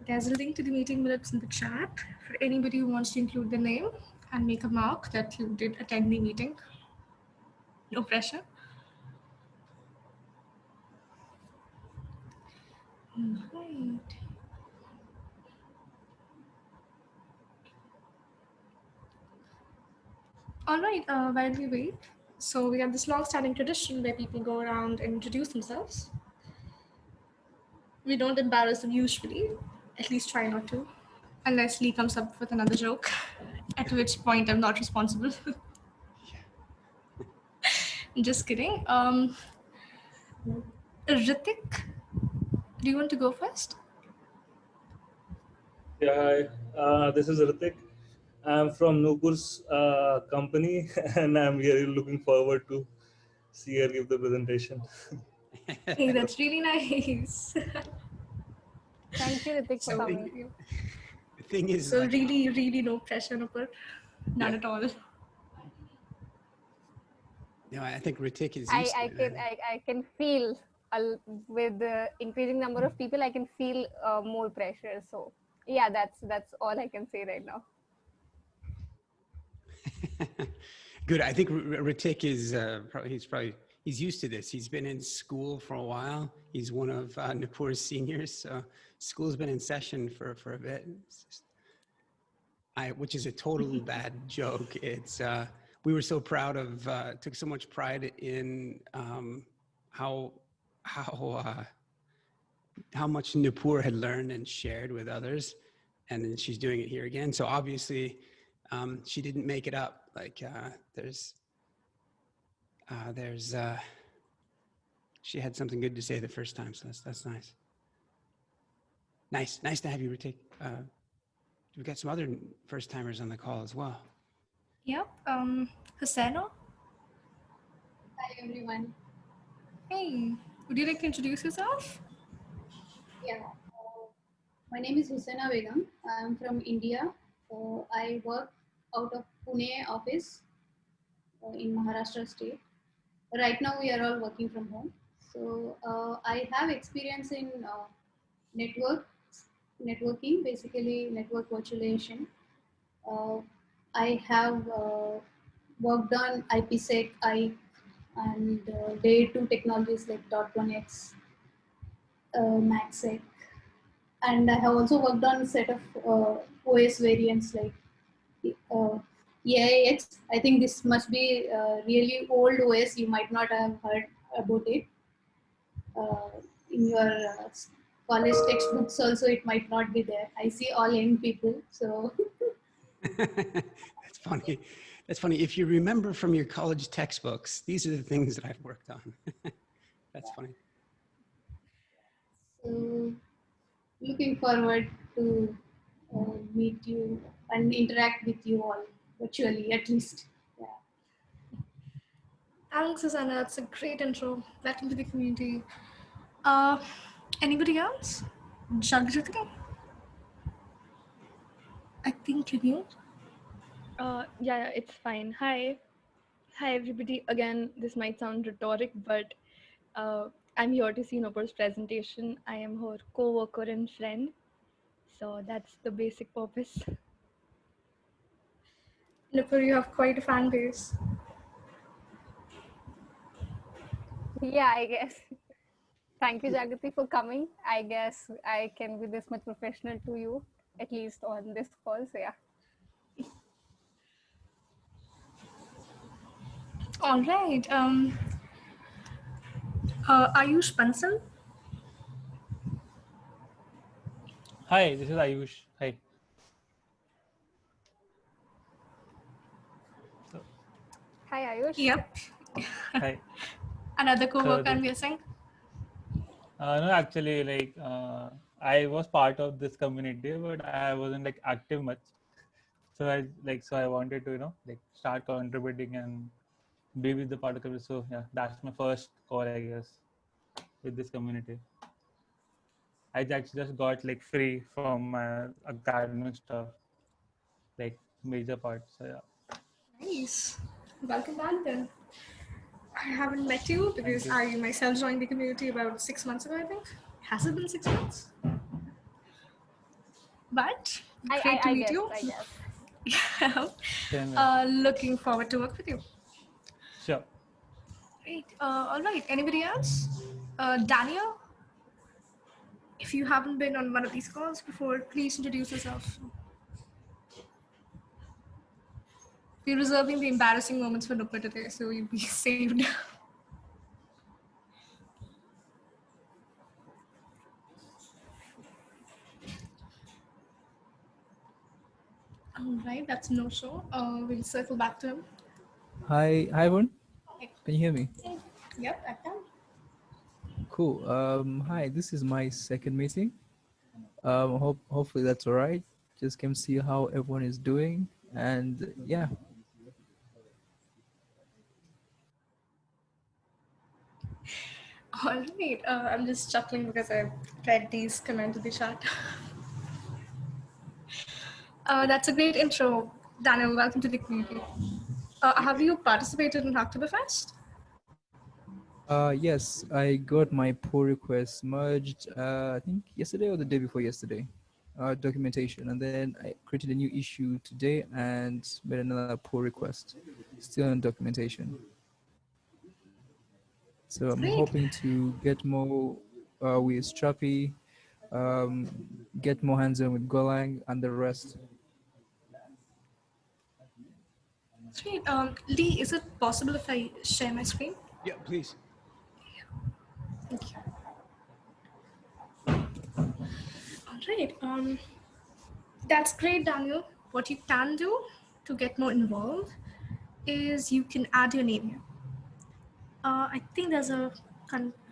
There's a link to the meeting minutes in the chat for anybody who wants to include their name and make a mark that you did attend the meeting. No pressure. Right. All right, while we wait, so we have this long-standing tradition where people go around and introduce themselves. We don't embarrass them usually, at least try not to, unless Lee comes up with another joke, at which point I'm not responsible. Just kidding. Ritik, do you want to go first? Yeah, hi. This is Ritik. I'm from Newcomers company, and I'm really looking forward to see her give the presentation. Hey, that's really nice. Thank you, Ritik, for coming. The thing is, so like, really no pressure, Nupur. None at all. No, I think Ritik is. I can feel with the increasing number of people, I can feel more pressure. So yeah, that's all I can say right now. Good. I think Ritik is he's used to this. He's been in school for a while. He's one of Nupur's seniors. So school's been in session for a bit. Which is a total bad joke. It's we were so proud of took so much pride in how much Nupur had learned and shared with others, and then she's doing it here again. So obviously, she didn't make it up. Like she had something good to say the first time, so that's nice. Nice to have you, Ritik. We've got some other first timers on the call as well. Yep. Hussaino. Hi everyone. Hey, would you like to introduce yourself? Yeah. My name is Hussaina Begum. I'm from India. I work out of Pune office in Maharashtra state. Right now we are all working from home. So I have experience in networking, basically network virtualization. I have worked on IPsec, and Layer 2 technologies like .1x, MaxSec, and I have also worked on a set of OS variants like EIX. I think this must be really old OS. You might not have heard about it. In your college textbooks also, it might not be there. I see all young people, so. That's funny. That's funny. If you remember from your college textbooks, these are the things that I've worked on. That's funny. So, looking forward to meet you and interact with you all virtually, at least. Yeah. Thanks, Susanna. That's a great intro. Welcome to the community. Anybody else? Jagriti? I think you mute. Yeah, it's fine. Hi everybody. Again, this might sound rhetoric, but I'm here to see Nupur's presentation. I am her co-worker and friend. So that's the basic purpose. Nupur, you have quite a fan base. Yeah, I guess. Thank you, Jagriti, for coming. I guess I can be this much professional to you, at least on this call. So yeah. All right. Ayush Bansal. Hi, this is Ayush. Hi. Hi, Ayush. Yep. Hi. Another co-worker, I'm guessing. No, actually, like I was part of this community, but I wasn't like active much. So I wanted to start contributing and be with the part of it. So yeah, that's my first call, I guess, with this community. I actually just got like free from my academic stuff, like major part. So yeah. Nice. Welcome back then. I haven't met you because I myself joined the community about 6 months ago, I think. Has it been 6 months? but great to meet you. I guess. Yeah. Same here. Looking forward to work with you. Sure. Great. All right. Anybody else? Daniel, if you haven't been on one of these calls before, please introduce yourself. We're reserving the embarrassing moments for Nupur today, so you'll be saved. All right, that's no show. We'll circle back to him. Hi everyone. Can you hear me? Yep, I can. Cool. Hi, this is my second meeting. Hopefully that's all right. Just came to see how everyone is doing, and yeah. All right, I'm just chuckling because I read these comments in the chat. That's a great intro, Daniel. Welcome to the community. Have you participated in Hacktoberfest? Yes, I got my pull request merged. I think yesterday or the day before yesterday. Documentation, and then I created a new issue today and made another pull request. Still in documentation. So I'm Great. hoping to get more with Strappy, get more hands-on with Golang and the rest. Sweet. Lee, is it possible if I share my screen? Yeah, please. Thank you. All right. That's great, Daniel. What you can do to get more involved is you can add your name here. I think there's a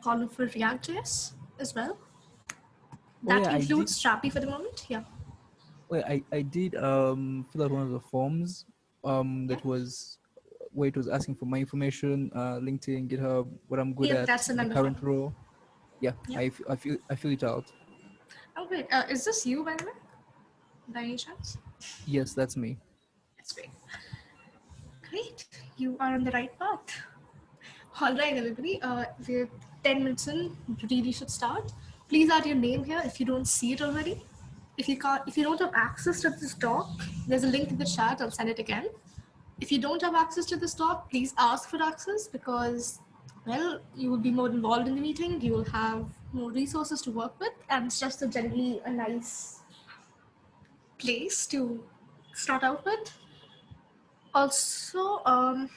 column for React.js as well. That yeah, includes Strappy for the moment. Yeah. Well, I did fill out one of the forms that was where it was asking for my information, LinkedIn, GitHub, what I'm good Yeah, at, that's a my member current form. role. Yeah, Yeah. I fill it out. Oh, great. Is this you, by the way? By any chance? Yes, that's me. That's great. Great. You are on the right path. All right, everybody. We're 10 minutes in. You really should start. Please add your name here if you don't see it already. If you don't have access to this doc, there's a link in the chat. I'll send it again. If you don't have access to this doc, please ask for access because, well, you will be more involved in the meeting. You will have more resources to work with, and it's just generally a nice place to start out with. Also,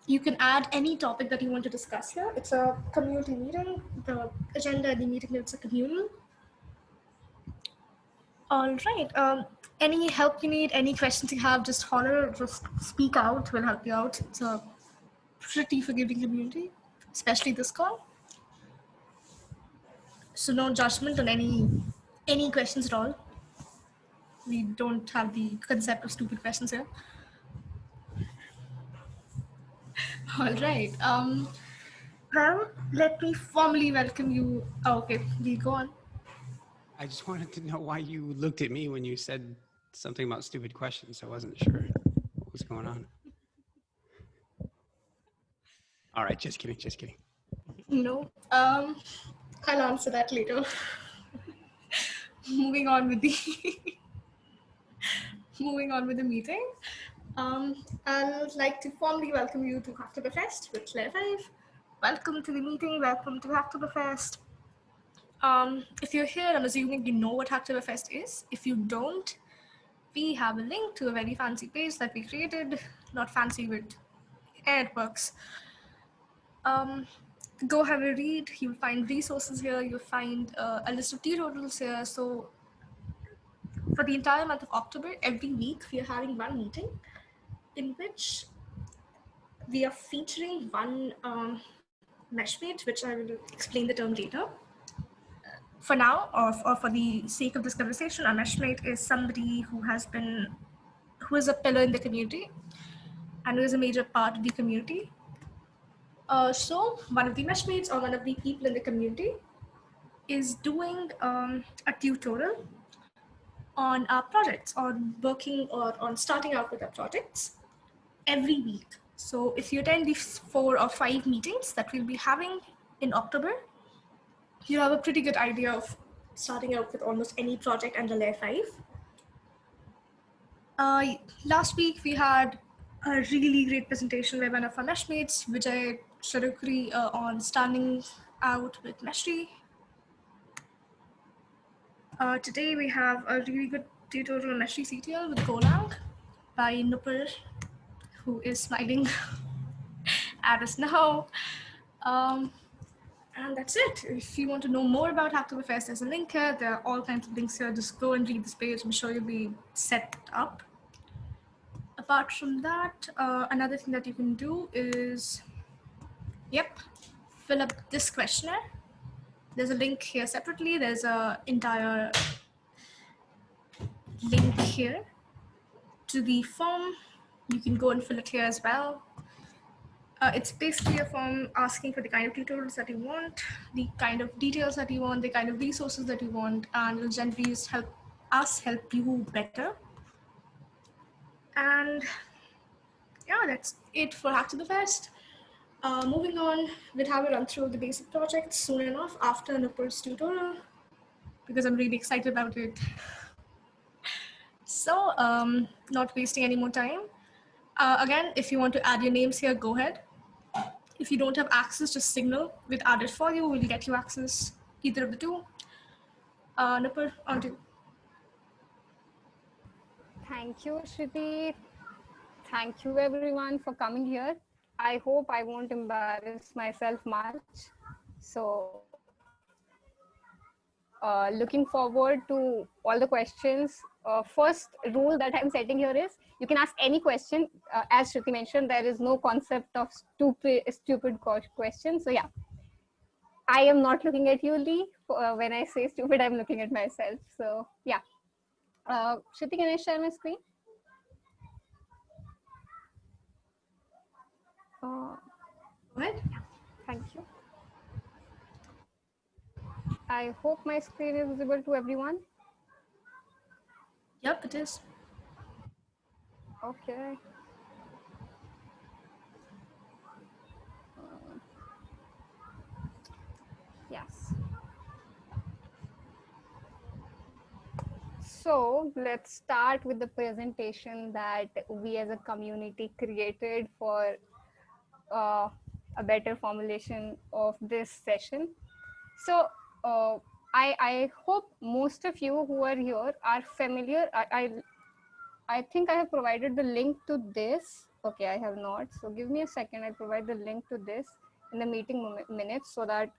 you can add any topic that you want to discuss here. It's a community meeting. The agenda of the meeting is a communal. All right. Any help you need, any questions you have, just holler, just speak out. We'll help you out. It's a pretty forgiving community, especially this call. So no judgment on any questions at all. We don't have the concept of stupid questions here. All right. Well, let me formally welcome you. Oh, okay, we go on. I just wanted to know why you looked at me when you said something about stupid questions. I wasn't sure what was going on. All right, just kidding, just kidding. No, I'll answer that later. Moving on with the meeting. I'd like to formally welcome you to Hacktoberfest with Layer5. Welcome to the meeting. Welcome to Hacktoberfest. If you're here, I'm assuming you know what Hacktoberfest is. If you don't, we have a link to a very fancy page that we created. Not fancy, but it works. Go have a read. You'll find resources here. You'll find a list of teetotals here. So for the entire month of October, every week we are having one meeting in which we are featuring one meshmate, which I will explain the term later. For now, or for the sake of this conversation, a meshmate is somebody who is a pillar in the community and who is a major part of the community. So one of the meshmates or one of the people in the community is doing a tutorial on our projects, on working or on starting out with our projects every week. So if you attend these 4 or 5 meetings that we'll be having in October, you have a pretty good idea of starting out with almost any project under Layer 5. Last week we had a really great presentation by one of our meshmates, Vijay Sharukri, on standing out with Meshery. Today we have a really good tutorial on Meshery CTL with Golang by Nupur, who is smiling at us now. And that's it. If you want to know more about Hacktoberfest, there's a link here. There are all kinds of links here. Just go and read this page. I'm sure you'll be set up. Apart from that, another thing that you can do is, fill up this questionnaire. There's a link here separately. There's an entire link here to the form. You can go and fill it here as well. It's basically a form asking for the kind of tutorials that you want, the kind of details that you want, the kind of resources that you want, and it'll generally just help us help you better. And yeah, that's it for Hacktoberfest. Moving on, we'll have a run through of the basic project soon enough after Nupur's tutorial, because I'm really excited about it. So, not wasting any more time. Again, if you want to add your names here, go ahead. If you don't have access, just signal. We'll add it for you. We'll get you access, either of the two. Nupur, on to you. Thank you, Shruti. Thank you, everyone, for coming here. I hope I won't embarrass myself much. So, looking forward to all the questions. First rule that I'm setting here is you can ask any question. As Shruti mentioned, there is no concept of stupid question. So yeah, I am not looking at you, Lee. When I say stupid, I'm looking at myself. So yeah. Shruti, can I share my screen? Go ahead. Thank you. I hope my screen is visible to everyone. Yep, it is. Okay. Yes. So let's start with the presentation that we as a community created for a better formulation of this session. So I hope most of you who are here are familiar. I think I have provided the link to this. Okay, I have not. So give me a second. I'll provide the link to this in the meeting minutes so that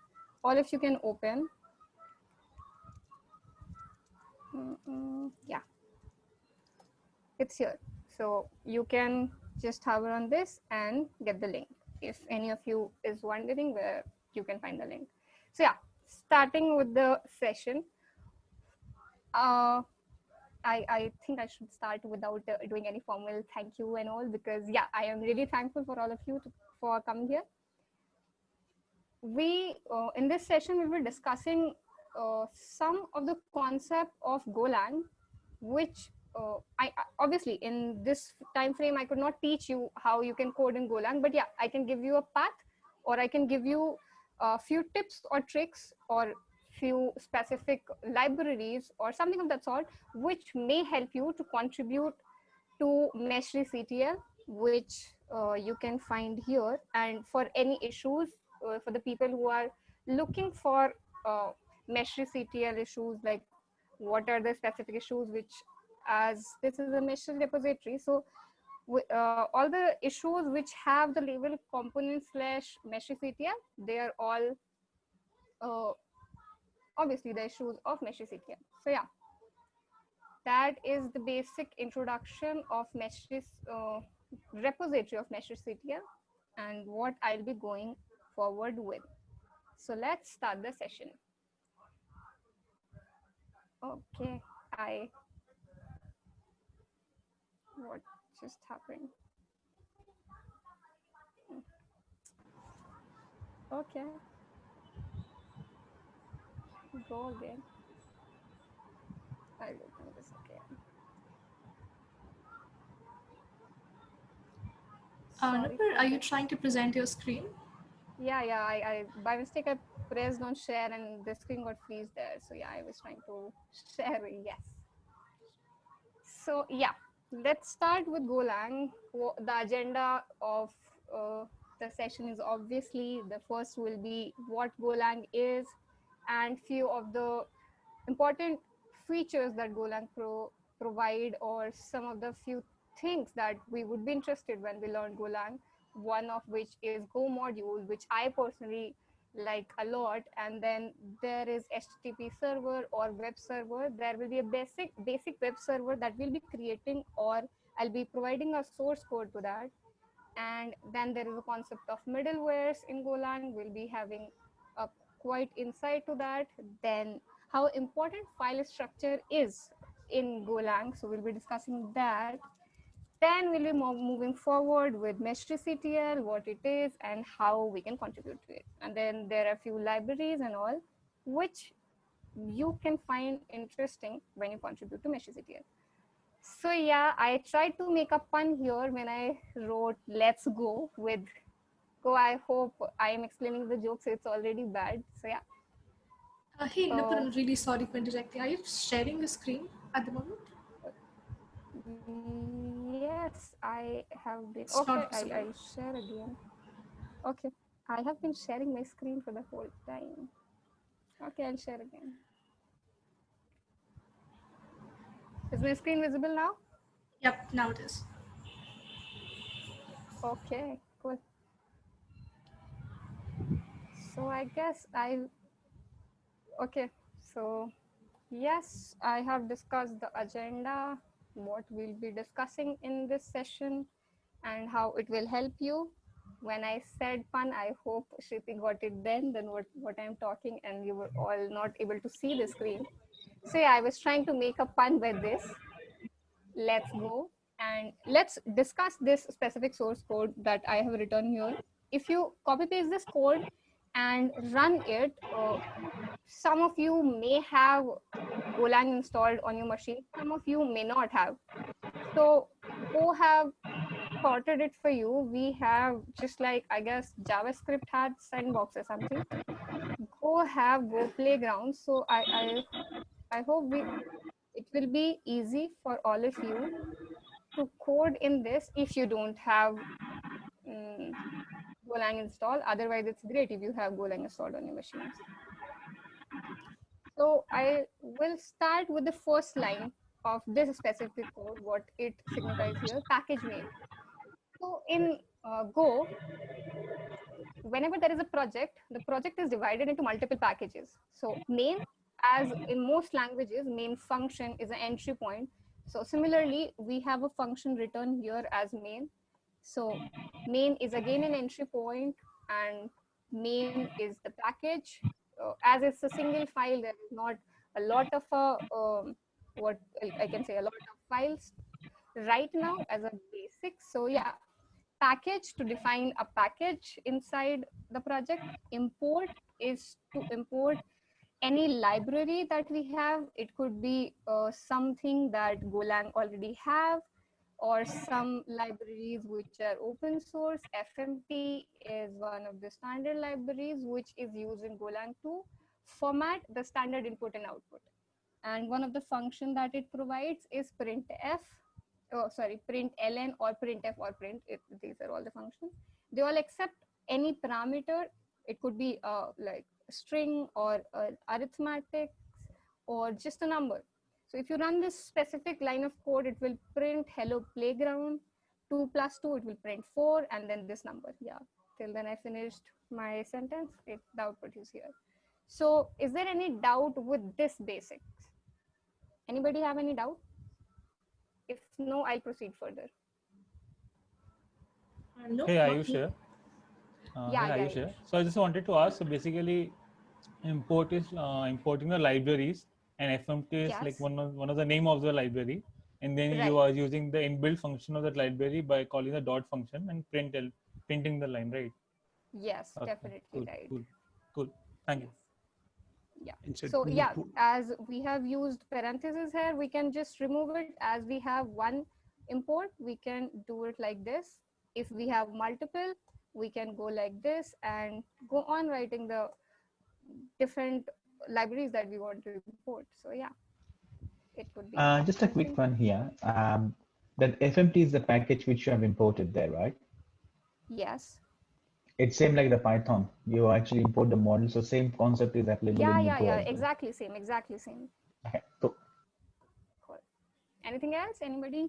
all of you can open. Yeah, it's here. So you can just hover on this and get the link. If any of you is wondering where you can find the link. So yeah, starting with the session. I think I should start without doing any formal thank you and all, because yeah, I am really thankful for all of you for coming here. We in this session we were discussing some of the concept of Golang, which I obviously in this time frame I could not teach you how you can code in Golang, but yeah, I can give you a path, or I can give you a few tips or tricks or few specific libraries or something of that sort, which may help you to contribute to Meshery CTL, which you can find here. And for any issues, for the people who are looking for Meshery CTL issues, like what are the specific issues, which as this is a Meshery repository, so all the issues which have the label component / Meshery CTL, they are all obviously the issues of Meshery CTL. So yeah, that is the basic introduction of Meshery's repository of Meshery CTL and what I'll be going forward with. So let's start the session. Okay, what just happened? Okay, go again. I'll open this again. Nupur, are you trying to present your screen? Yeah, I by mistake I pressed on share and the screen got freeze there. So yeah, I was trying to share. Yes. So yeah, let's start with Golang. The agenda of the session is obviously the first will be what Golang is and few of the important features that Golang provide, or some of the few things that we would be interested when we learn Golang. One of which is Go module, which I personally like a lot. And then there is HTTP server or web server. There will be a basic web server that we'll be creating, or I'll be providing a source code to that. And then there is a concept of middlewares in Golang. We'll be having a quite insight to that. Then how important file structure is in Golang. So we'll be discussing that. Then we'll be moving forward with Meshery CTL, what it is and how we can contribute to it. And then there are a few libraries and all, which you can find interesting when you contribute to Meshery CTL. So yeah, I tried to make a pun here when I wrote "Let's go" with "go." I hope I am explaining the joke, so it's already bad. So yeah. Hey, Nupur, I'm really sorry for interjecting. Are you sharing your screen at the moment? Yes, I have been. It's Okay, not visible. I'll share again. Okay, I have been sharing my screen for the whole time. Okay, I'll share again. Is my screen visible now? Yep, now it is. Okay, cool. So I guess okay, so yes, I have discussed the agenda, what we'll be discussing in this session, and how it will help you. When I said pun, I hope Shruti got it then what I'm talking, and you were all not able to see the screen. So yeah, I was trying to make a pun with this. Let's go and let's discuss this specific source code that I have written here. If you copy paste this code and run it, some of you may have Golang installed on your machine. Some of you may not have. So Go have sorted it for you. We have just like, I guess, JavaScript had sandbox or something. Go have Go playground. So I hope it will be easy for all of you to code in this if you don't have um, Golang installed. Otherwise, it's great if you have Golang installed on your machines. So I will start with the first line of this specific code, what it signifies here, package main. So in Go, whenever there is a project, the project is divided into multiple packages. So main, as in most languages, main function is an entry point. So similarly, we have a function written here as main. So main is again an entry point, and main is the package. As it's a single file, there is not a lot of what I can say, a lot of files right now as a basic. So yeah, package to define a package inside the project. Import is to import any library that we have. It could be something that Golang already have, or some libraries which are open source. FMT is one of the standard libraries which is used in Golang to format the standard input and output. And one of the function that it provides is printf, println or printf or print. These are all the functions. They all accept any parameter. It could be like a string or arithmetic or just a number. So if you run this specific line of code, it will print hello playground. 2 plus 2, it will print 4, and then this number. Yeah, till then I finished my sentence. The output is here. So is there any doubt with this basics? Anybody have any doubt? If no, I'll proceed further. No, Hey, not Ayush me. here. Yeah, Hey, yeah, Ayush here. Ayush. So I just wanted to ask. So basically, import is importing the libraries, and FMT is like Yes, one of the name of the library, and then you right. are using the inbuilt function of that library by calling the dot function and printing the line, right? Yes, Okay, definitely cool, right. cool, cool. Thank you. Yes. Yeah. And so So yeah, as we have used parentheses here, we can just remove it. As we have one import, we can do it like this. If we have multiple, we can go like this and go on writing the different libraries that we want to import. So yeah, it would be Just a something. quick one here. That FMT is the package which you have imported there, right? Yes. It's same like the Python. You actually import the model, so same concept is applicable in Yeah, Newco as well. exactly same, exactly same. Okay, cool. Cool. Anything else? Anybody?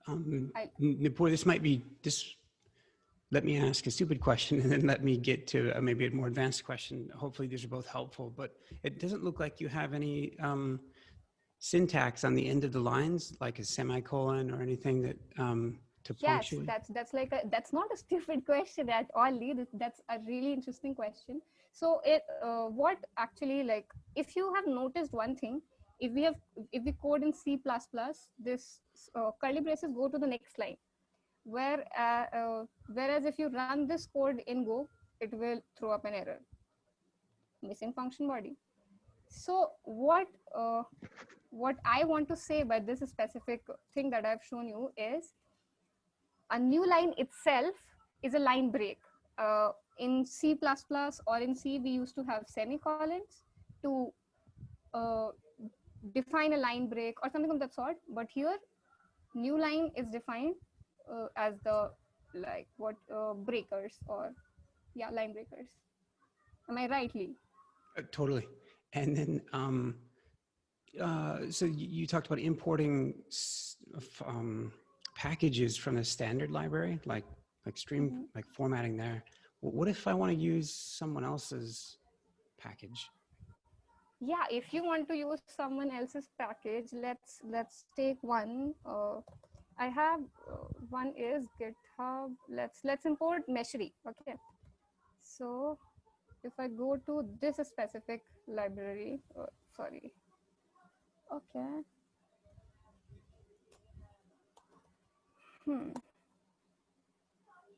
Nipur, this might be this. Let me ask a stupid question and then let me get to maybe a more advanced question. Hopefully these are both helpful, but it doesn't look like you have any syntax on the end of the lines, like a semicolon or anything that to Yes, punctuate. that's not a stupid question at all, Lee. That's a really interesting question. So what actually, like, if you have noticed one thing, if we code in C++, this curly braces go to the next line. Whereas if you run this code in Go, it will throw up an error, missing function body. So what I want to say by this specific thing that I've shown you is a new line itself is a line break. In C++ or in C, we used to have semicolons to uh, define a line break or something of that sort. But here, new line is defined as the breakers or line breakers. Am I right, Lee? Totally. And then, so you talked about importing packages from the standard library, like stream, like formatting there. What if I want to use someone else's package? Yeah, if you want to use someone else's package, let's take one. I have one is GitHub. Let's import Meshery. Okay, so if I go to this specific library, sorry. Okay.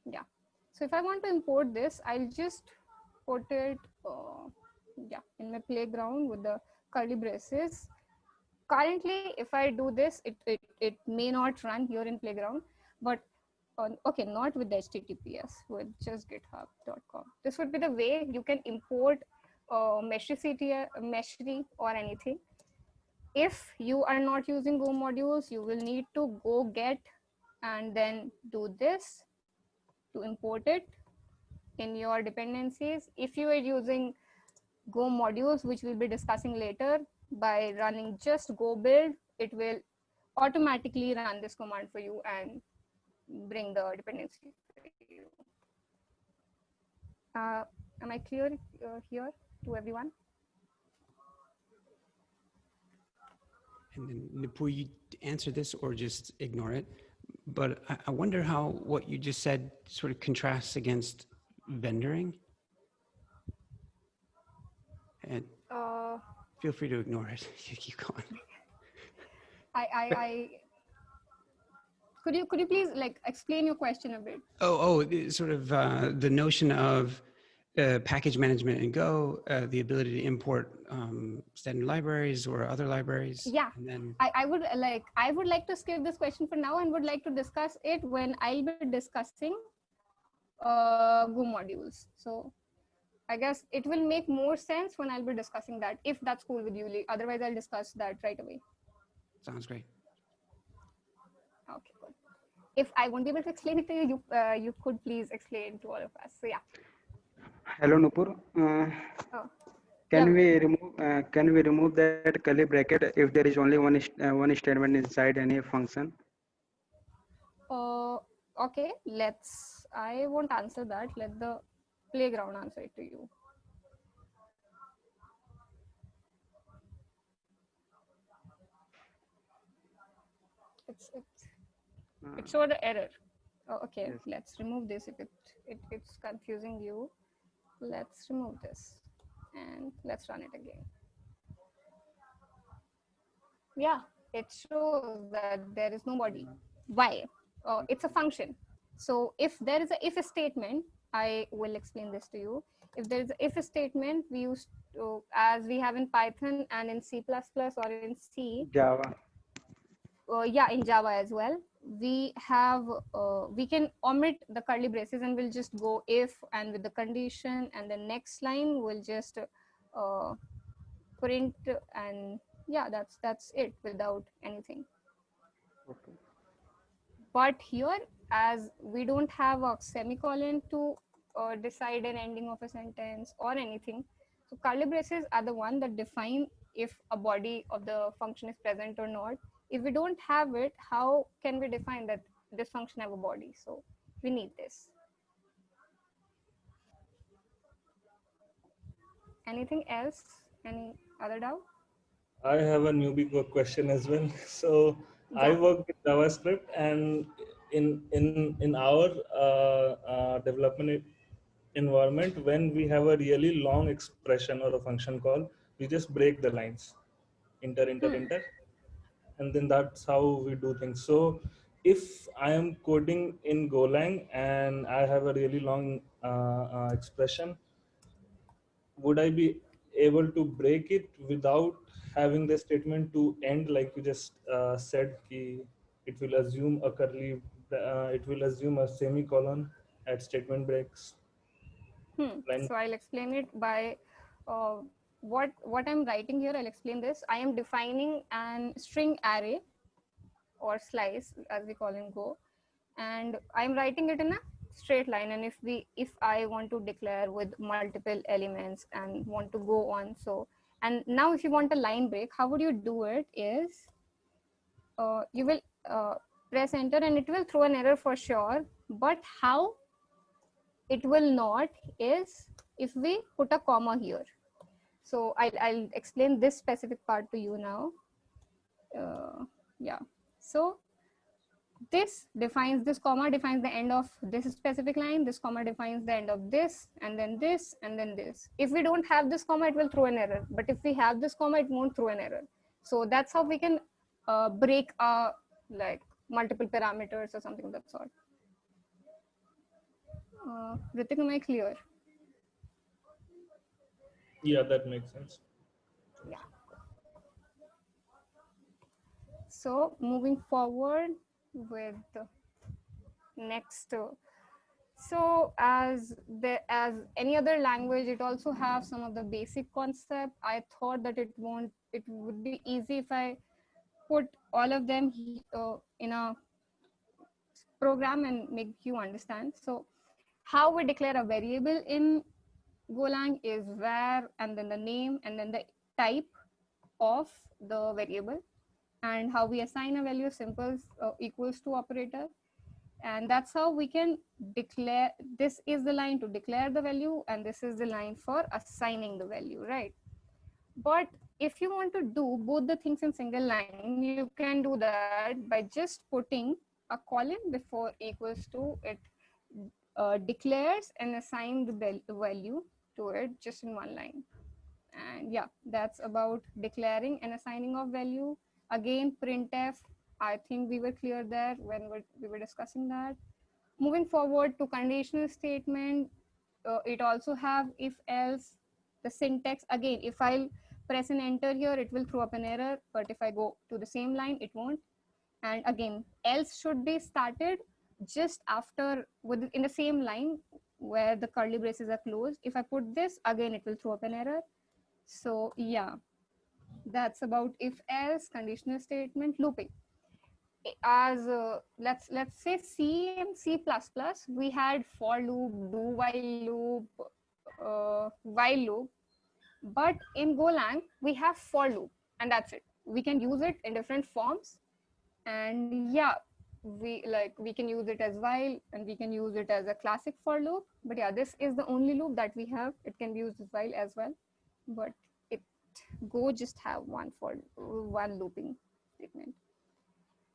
Yeah. So if I want to import this, I'll just put it in my playground with the curly braces. Currently, if I do this, it may not run here in playground, but okay, not with HTTPS, with just github.com. This would be the way you can import Meshery or anything. If you are not using Go modules, you will need to go get and then do this to import it in your dependencies. If you are using Go modules, which we'll be discussing later, by running just go build, it will automatically run this command for you and bring the dependency for you. Am I clear here to everyone? And then Nipur, you answer this or just ignore it. But I wonder how what you just said sort of contrasts against vendoring. And feel free to ignore it. You keep going. Could you please like explain your question a bit? Sort of the notion of package management in Go, the ability to import standard libraries or other libraries. Yeah, and then I would like to skip this question for now and would like to discuss it when I'll be discussing Go modules. So I guess it will make more sense when I'll be discussing that, if that's cool with you, Lee. Otherwise, I'll discuss that right away. Sounds great. Okay, good. If I won't be able to explain it to you, you could please explain to all of us. So yeah. Hello, Nupur. Can we remove that curly bracket if there is only one statement inside any function? Okay, I won't answer that. Let the playground answer it to you. It showed an error. Okay, yes. Let's remove this if it's confusing you. Let's remove this and let's run it again. Yeah, it shows that there is no body. Why? It's a function. So if there is a if statement, I will explain this to you. If there is a if statement, we use as we have in Python and in C++ or in C. Java. Yeah, in Java as well. We have we can omit the curly braces and we'll just go if and with the condition, and the next line will just print, and yeah, that's it without anything. But here, as we don't have a semicolon to decide an ending of a sentence or anything, so curly braces are the one that define if a body of the function is present or not. If we don't have it, how can we define that this function have a body? So we need this. Anything else? Any other doubt? I have a newbie question as well. So I Yeah. work with JavaScript, and in our development environment, when we have a really long expression or a function call, we just break the lines, enter, and then that's how we do things. So if I am coding in Golang and I have a really long expression, would I be able to break it without having the statement to end, like you just said, ki it will assume a curly, it will assume a semicolon at statement breaks line? So I'll explain it by uh, what I'm writing here. I'll explain this. I am defining an string array or slice, as we call in Go, and I'm writing it in a straight line. And if I want to declare with multiple elements and want to go on, so, and now if you want a line break, how would you do it is you will press enter and it will throw an error for sure. But how it will not is if we put a comma here. So I'll explain this specific part to you now. Yeah. So this comma defines the end of this specific line, this comma defines the end of this, and then this, and then this. If we don't have this comma, it will throw an error. But if we have this comma, it won't throw an error. So that's how we can break like multiple parameters or something of that sort. Ritik, am I clear? Yeah, that makes sense. Yeah. So moving forward with the next. So as any other language, it also have some of the basic concept. I thought that it would be easy if I put all of them in a program and make you understand. So how we declare a variable in Golang is var and then the name and then the type of the variable, and how we assign a value, simple equals to operator. And that's how we can declare, this is the line to declare the value and this is the line for assigning the value, right? But if you want to do both the things in single line, you can do that by just putting a colon before equals to it, declares and assign the value to it just in one line. And yeah, that's about declaring and assigning of value. Again, printf, I think we were clear there when we were discussing that. Moving forward to conditional statement, it also have if else. The syntax, again, if I'll press an enter here, it will throw up an error, but if I go to the same line, it won't. And again, else should be started just after in the same line where the curly braces are closed. If I put this again, it will throw up an error. So yeah, that's about if else, conditional statement, looping. As let's say C and C++, we had for loop, do while loop, while loop. But in Golang, we have for loop, and that's it. We can use it in different forms. And yeah, we can use it as while, and we can use it as a classic for loop. But yeah, this is the only loop that we have. It can be used as while as well. But it Go just have one looping statement.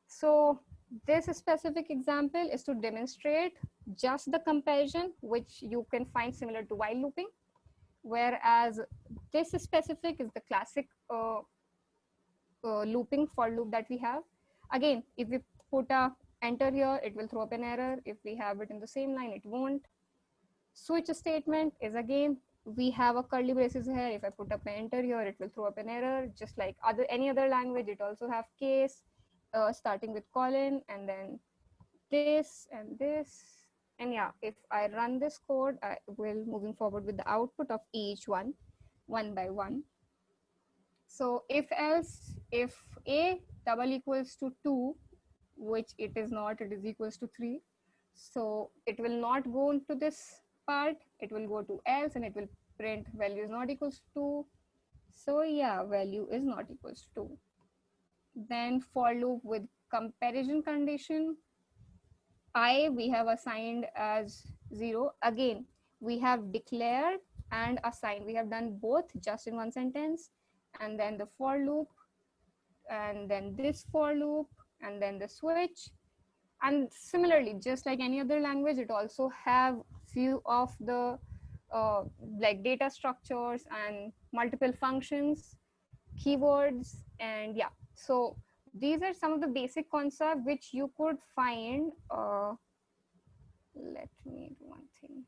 So this specific example is to demonstrate just the comparison, which you can find similar to while looping, whereas this specific is the classic looping for loop that we have. Again, if we put a enter here, it will throw up an error. If we have it in the same line, it won't. Switch statement is again, we have a curly braces here. If I put up an enter here, it will throw up an error. Just like any other language, it also have case starting with colon and then this and this. And yeah, if I run this code, I will moving forward with the output of each one by one. So if else, if a double equals to 2, which it is not, it is equals to 3. So it will not go into this part, it will go to else and it will print value is not equals to 2. So yeah, value is not equals to 2. Then for loop with comparison condition, I we have assigned as 0. Again, we have declared and assigned. We have done both just in one sentence, and then the for loop, and then this for loop, and then the switch. And similarly, just like any other language, it also have few of the like data structures and multiple functions, keywords, and yeah. So these are some of the basic concepts which you could find. Let me do one thing.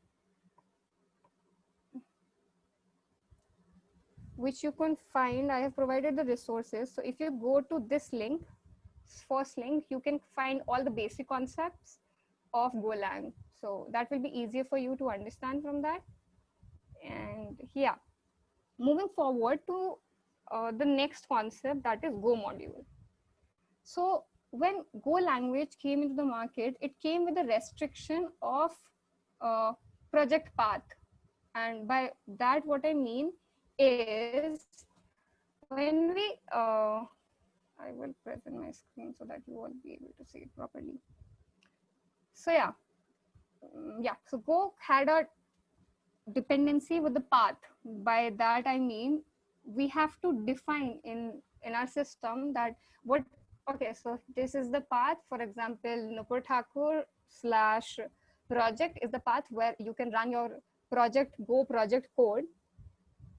Which you can find, I have provided the resources. So if you go to this link, first link, you can find all the basic concepts of Golang. So that will be easier for you to understand from that. And yeah, moving forward to the next concept, that is Go module. So when Go language came into the market, it came with a restriction of project path. And by that, what I mean is when we, I will present my screen so that you won't be able to see it properly. So yeah, so Go had a dependency with the path. By that, I mean, we have to define in our system that what, okay, so this is the path. For example, Nupur Thakur / project is the path where you can run your project, Go project code.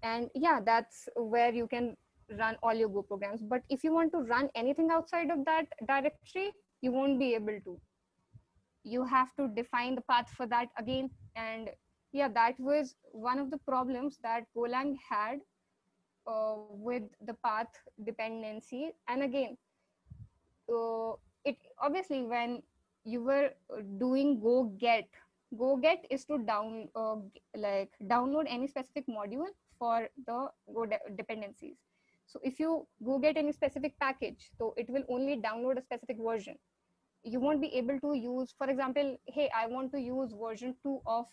And yeah, that's where you can run all your Go programs. But if you want to run anything outside of that directory, you won't be able to. You have to define the path for that again. And yeah, that was one of the problems that Golang had with the path dependency. And again, it obviously when you were doing go get is to download any specific module for the Go dependencies. So if you go get any specific package, so it will only download a specific version. You won't be able to use, for example, hey, I want to use version 2 of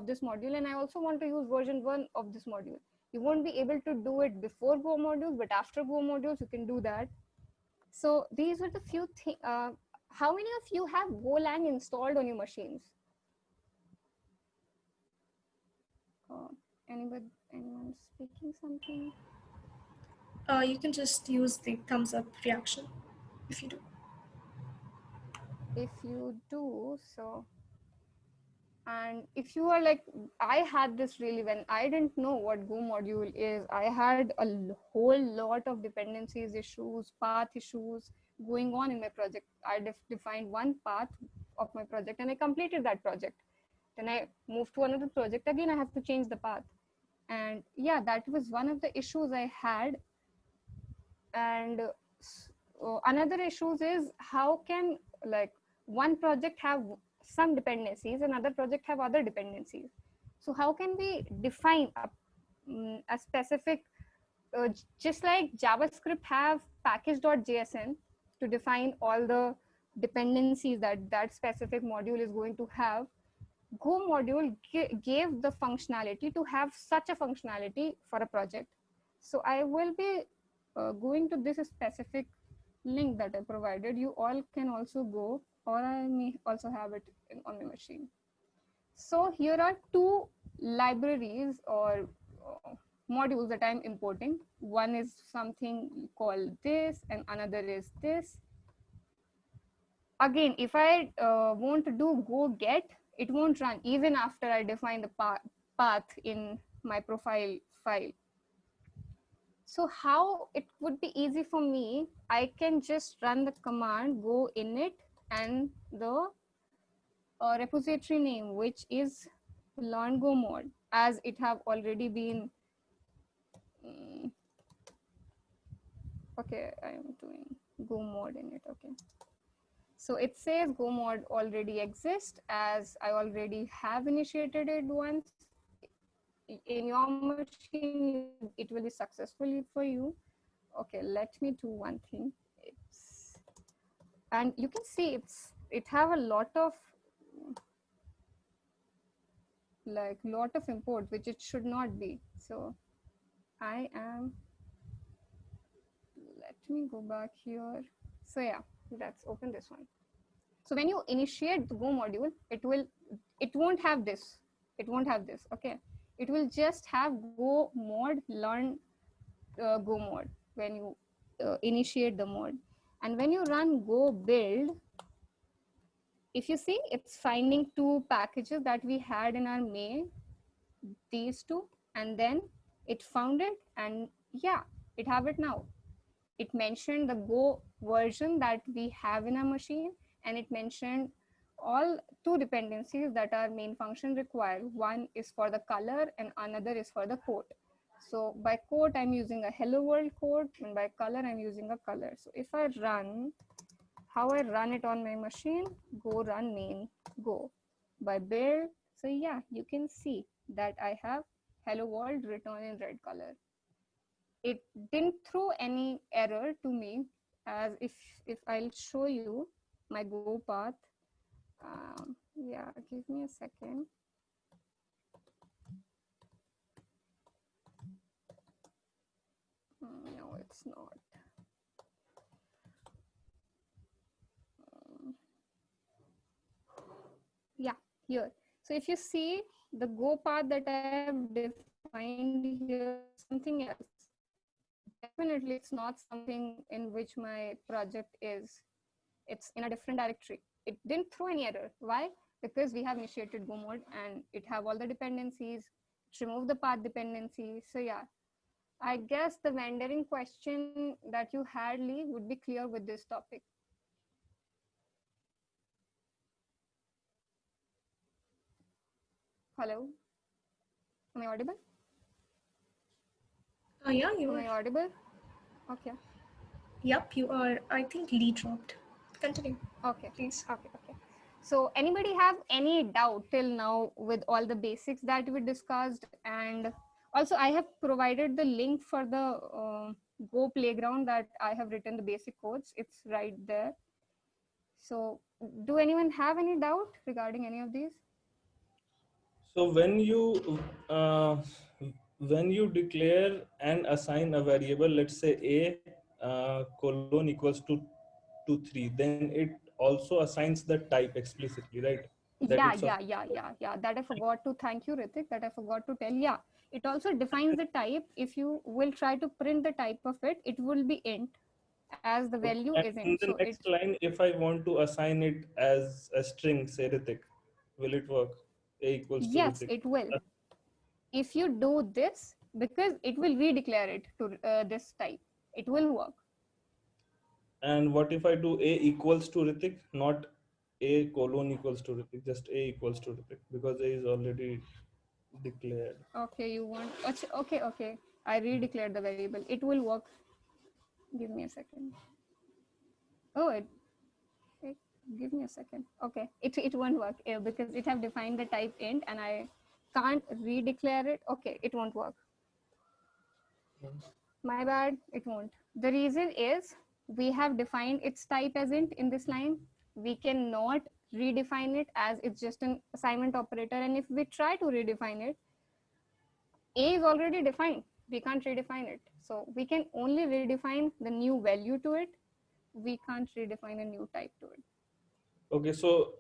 this module, and I also want to use version 1 of this module. You won't be able to do it before Go modules, but after Go modules, you can do that. So these are the few things. How many of you have Golang installed on your machines? Anyone speaking something? You can just use the thumbs up reaction if you do. If you do, so. And if you are like, I had this really when I didn't know what Go module is. I had a whole lot of dependencies issues, path issues going on in my project. I defined one path of my project and I completed that project. Then I moved to another project. Again, I have to change the path. And yeah, that was one of the issues I had. And another issues is how can like one project have some dependencies, another project have other dependencies. So how can we define a specific, just like JavaScript have package.jsn to define all the dependencies that that specific module is going to have. Go module gave the functionality to have such a functionality for a project. So I will be going to this specific link that I provided. You all can also go, or I may also have it on my machine. So here are two libraries or modules that I'm importing. One is something called this and another is this. Again, if I want to do go get, it won't run even after I define the path in my profile file. So how it would be easy for me, I can just run the command go init and the repository name, which is learn go mod, as it have already been, okay, I am doing go mod init, okay. So it says go mod already exists, as I already have initiated it once. In your machine, it will be successfully for you. Okay, let me do one thing. It's And you can see it have a lot of imports, which it should not be. So let me go back here. So yeah, let's open this one. So when you initiate the Go module, it won't have this. It won't have this. Okay. It will just have Go mod learn Go mod when you initiate the mod. And when you run Go build, if you see, it's finding two packages that we had in our main, these two, and then it found it, and yeah, it have it now. It mentioned the Go version that we have in our machine, and it mentioned all two dependencies that our main function require. One is for the color and another is for the quote. So by quote, I'm using a hello world quote, and by color, I'm using a color. So if I run, how I run it on my machine, go run main Go by build. So yeah, you can see that I have hello world written in red color. It didn't throw any error to me, as if I'll show you my Go path. Yeah, give me a second. No, it's not. Yeah, here. So if you see the Go path that I have defined here is something else. Definitely, it's not something in which my project is. It's in a different directory. It didn't throw any error. Why? Because we have initiated Go mode and it have all the dependencies. Remove the path dependency. So yeah, I guess the vendoring question that you had, Lee, would be clear with this topic. Hello, am I audible? Yeah, you Am are. I audible? Okay. Yep, you are. I think Lee dropped. Continue. Okay. Please. Okay. So anybody have any doubt till now with all the basics that we discussed? And also I have provided the link for the Go playground that I have written the basic codes. It's right there. So do anyone have any doubt regarding any of these? So when you declare and assign a variable, let's say a colon equals to 3, then it also assigns the type explicitly, right? That Yeah, it's of. that I forgot to, thank you Ritik, that I forgot to tell. Yeah, it also defines the type. If you will try to print the type of it, it will be int, as the value And is in int. the So it, next line, if I want to assign it as a string, say Ritik, will it work? A equals to yes, Ritik. it will. If you do this, because it will redeclare it to this type, it will work. And what if I do a equals to Ritik, not a colon equals to Ritik, just a equals to Ritik, because a is already declared. Okay, you want, okay, I redeclared the variable. It will work. Give me a second. Oh, give me a second. Okay, it won't work because it have defined the type int and I can't redeclare it. Okay, it won't work. My bad, it won't. The reason is we have defined its type as int in this line. We cannot redefine it as it's just an assignment operator. And if we try to redefine it, A is already defined. We can't redefine it. So we can only redefine the new value to it. We can't redefine a new type to it. Okay, so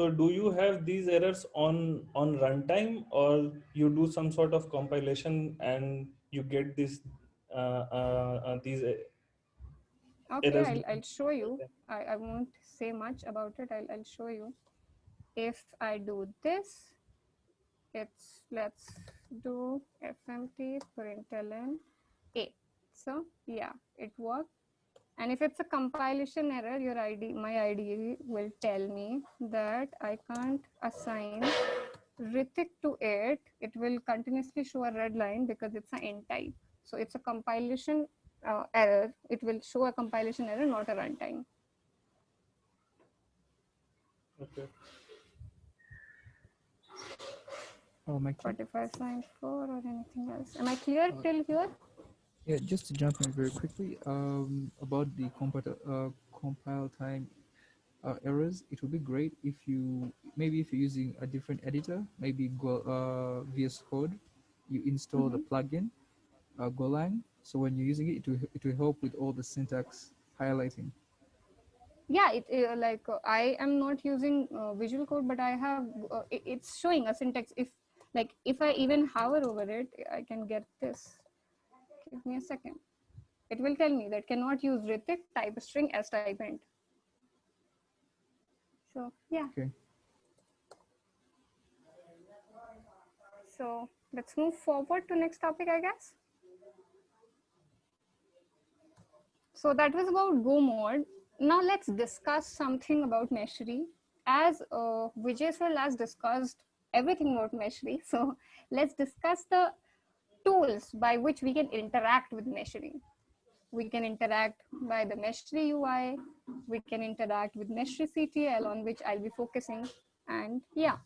do you have these errors on runtime, or you do some sort of compilation and you get these Okay, errors? I'll show you. I won't say much about it. I'll show you. If I do this, let's do fmt println a. So yeah, it worked. And if it's a compilation error, my IDE will tell me that I can't assign Ritik to it. It will continuously show a red line because it's an int type. So it's a compilation error. It will show a compilation error, not a runtime. Okay. Oh, my 45.4 or anything else. Am I clear till here? Yeah, just to jump in very quickly, about the compile time errors, it would be great if you, maybe if you're using a different editor, maybe VS Code, you install the plugin, Golang. So when you're using it, it will help with all the syntax highlighting. Yeah, I am not using Visual Code, but I have it's showing a syntax. If I even hover over it, I can get this. Give me a second. It will tell me that cannot use Ritik type string as type int. So yeah. Okay. So let's move forward to next topic, I guess. So that was about Go mod. Now let's discuss something about Meshery. As Vijay sir last discussed everything about Meshery, so let's discuss the tools by which we can interact with Meshery. We can interact by the Meshery UI. We can interact with Meshery CTL, on which I'll be focusing. And yeah,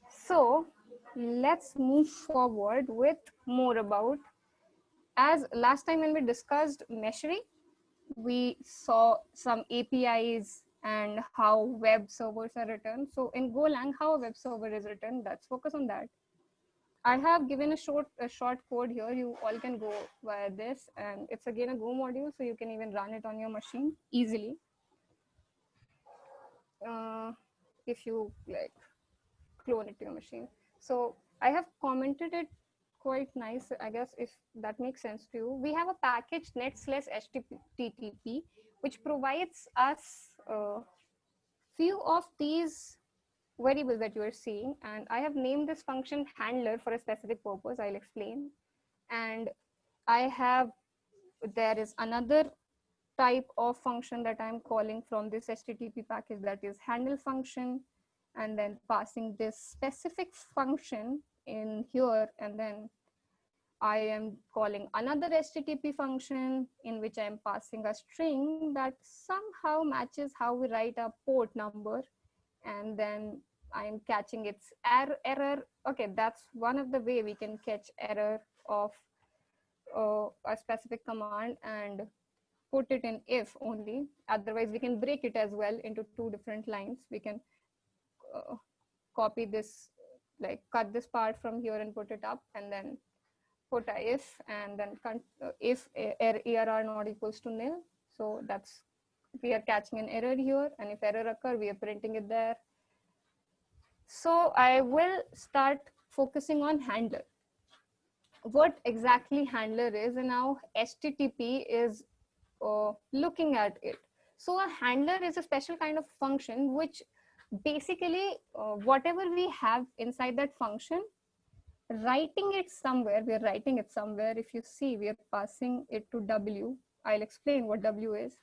so let's move forward with more about, as last time when we discussed Meshery, we saw some APIs and how web servers are written. So in Golang, how a web server is written, let's focus on that. I have given a short code here. You all can go via this, and it's again a Go module, so you can even run it on your machine easily. If you like clone it to your machine. So I have commented it quite nice, I guess, if that makes sense to you. We have a package net/http, which provides us few of these variables that you are seeing, and I have named this function handler for a specific purpose. I'll explain. And I have, there is another type of function that I'm calling from this HTTP package, that is handle function, and then passing this specific function in here, and then I am calling another HTTP function in which I'm passing a string that somehow matches how we write a port number, and then I'm catching its error. Okay, that's one of the way we can catch error of a specific command and put it in if only. Otherwise, we can break it as well into two different lines. We can copy this, like cut this part from here and put it up, and then put a if, and then if error not equals to nil. So that's, we are catching an error here, and if error occur, we are printing it there. So I will start focusing on handler. What exactly handler is, and now HTTP is looking at it. So a handler is a special kind of function which basically whatever we have inside that function, writing it somewhere, we're writing it somewhere. If you see, we are passing it to W. I'll explain what W is.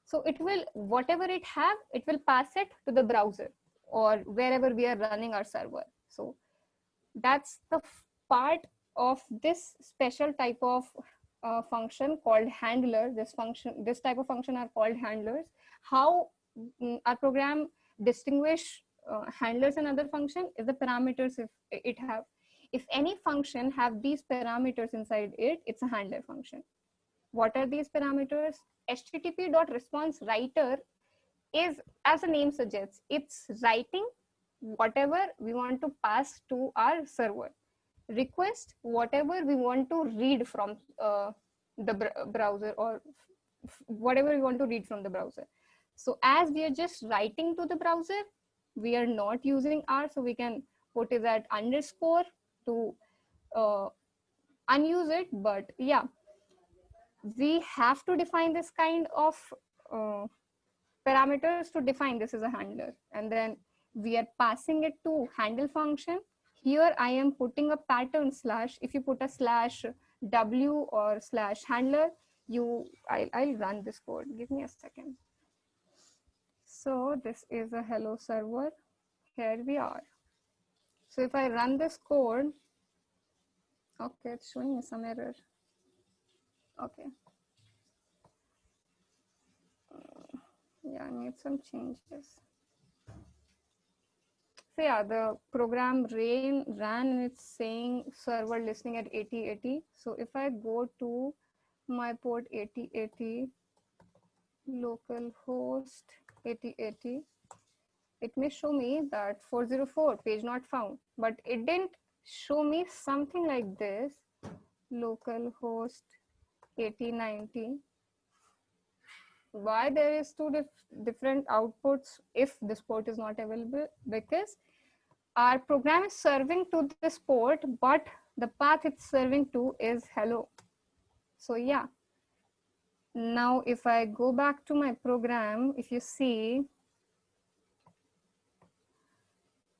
So it will, whatever it have, it will pass it to the browser or wherever we are running our server. So that's the part of this special type of function called handler. This type of function are called handlers. How our program distinguish handlers and other function is the parameters. If it have, if any function have these parameters inside it, it's a handler function. What are these parameters? HTTP.response writer is, as the name suggests, it's writing whatever we want to pass to our server. Request whatever we want to read from the browser, or whatever we want to read from the browser. So as we are just writing to the browser, we are not using R, so we can put it at underscore to unuse it. But yeah, we have to define this kind of parameters to define this as a handler, and then we are passing it to handle function. Here I am putting a pattern slash. If you put a slash W or slash handler, I'll run this code. Give me a second. So this is a hello server. Here we are. So if I run this code, okay, it's showing me some error. Okay. Yeah, I made some changes. So yeah, the program ran and it's saying server listening at 8080. So if I go to my port 8080, local host 8080. It may show me that 404 page not found, but it didn't show me something like this, local host 8090. Why there is two different outputs if this port is not available? Because our program is serving to this port, but the path it's serving to is hello. So yeah, now if I go back to my program, if you see,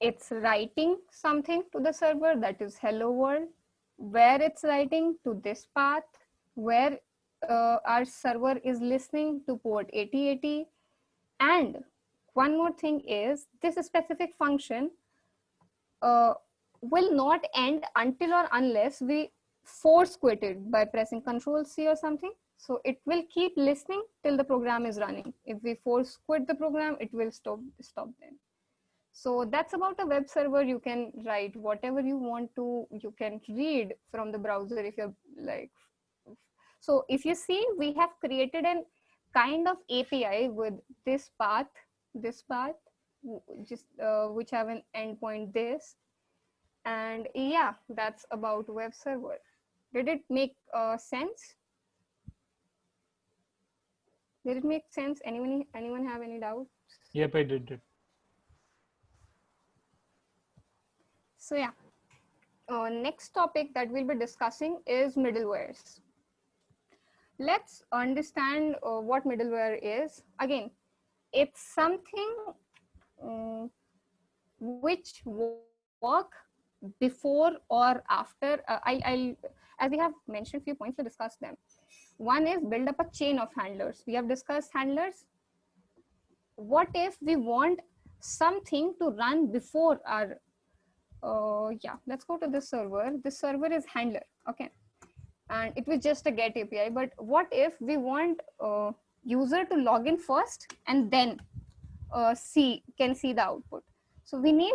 it's writing something to the server that is hello world, where it's writing to this path, where our server is listening to port 8080. And one more thing is this specific function will not end until or unless we force quit it by pressing Control C or something. So it will keep listening till the program is running. If we force quit the program, it will stop then. So that's about a web server. You can write whatever you want to. You can read from the browser if you're like. So if you see, we have created an kind of API with this path, just which have an endpoint this. And yeah, that's about web server. Did it make sense? Did it make sense? Anyone have any doubts? Yep, I did it. So yeah, next topic that we'll be discussing is middlewares. Let's understand what middleware is. Again, it's something which work before or after. As we have mentioned few points, to discuss them. One is build up a chain of handlers. We have discussed handlers. What if we want something to run before our yeah, let's go to this server. This server is handler, okay, and it was just a get API. But what if we want user to log in first and then can see the output? So we need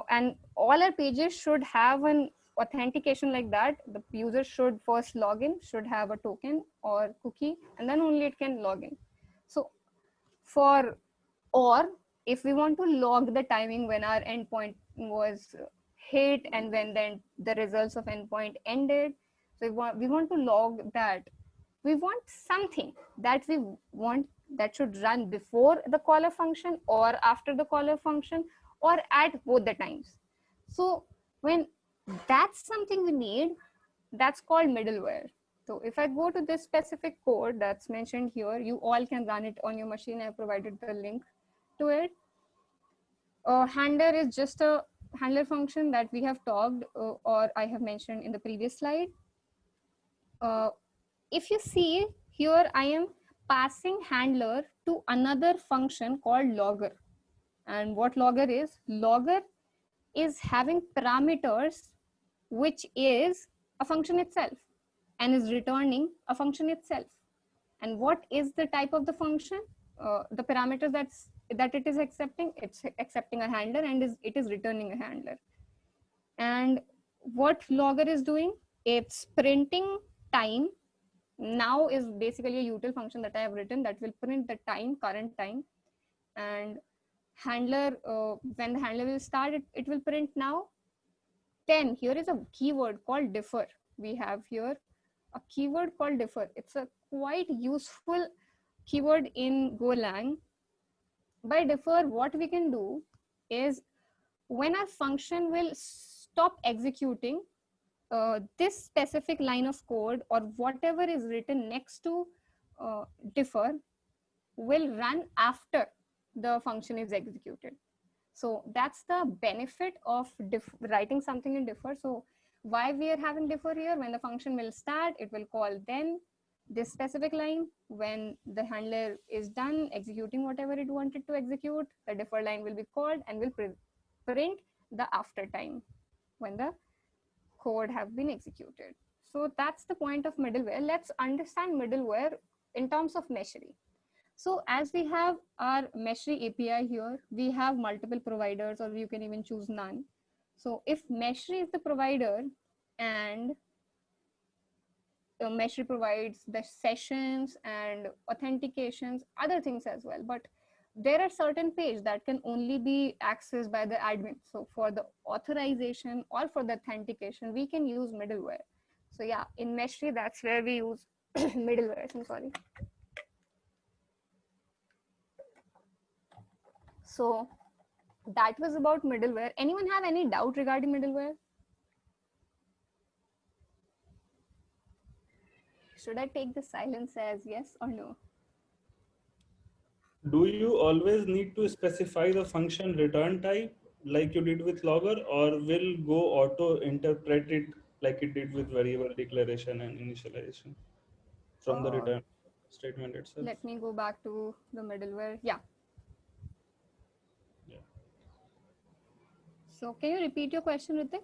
and all our pages should have an authentication like that. The user should first log in, should have a token or cookie, and then only it can log in. So or if we want to log the timing when our endpoint was hit and when then the results of endpoint ended, so we want to log that. We want something that we want that should run before the caller function or after the caller function or at both the times. So when that's something we need, that's called middleware. So if I go to this specific code that's mentioned here, you all can run it on your machine. I provided the link to it. Handler is just a handler function that we have talked or I have mentioned in the previous slide. If you see here, I am passing handler to another function called logger. And what logger is? Logger is having parameters, which is a function itself and is returning a function itself. And what is the type of the function? The parameters that it is accepting, it's accepting a handler and it is returning a handler. And what logger is doing? It's printing time. Now is basically a util function that I have written that will print the time, current time. And handler, when the handler will start, it will print now. Then here is a keyword called differ. We have here a keyword called differ. It's a quite useful keyword in Golang. By differ, what we can do is when our function will stop executing, this specific line of code or whatever is written next to differ will run after the function is executed. So that's the benefit of writing something in differ. So why we are having differ here? When the function will start, it will call then this specific line. When the handler is done executing whatever it wanted to execute, the differ line will be called and will print the after time when the code have been executed. So that's the point of middleware. Let's understand middleware in terms of Meshery. So as we have our Meshery API here, we have multiple providers or you can even choose none. So if Meshery is the provider and Meshery provides the sessions and authentications, other things as well. But there are certain pages that can only be accessed by the admin. So for the authorization or for the authentication, we can use middleware. So yeah, in Meshery, that's where we use middleware. I'm sorry. So that was about middleware. Anyone have any doubt regarding middleware? Should I take the silence as yes or no? Do you always need to specify the function return type like you did with logger, or will Go auto interpret it like it did with variable declaration and initialization from the return statement itself? Let me go back to the middleware. Yeah. So can you repeat your question, Ritik?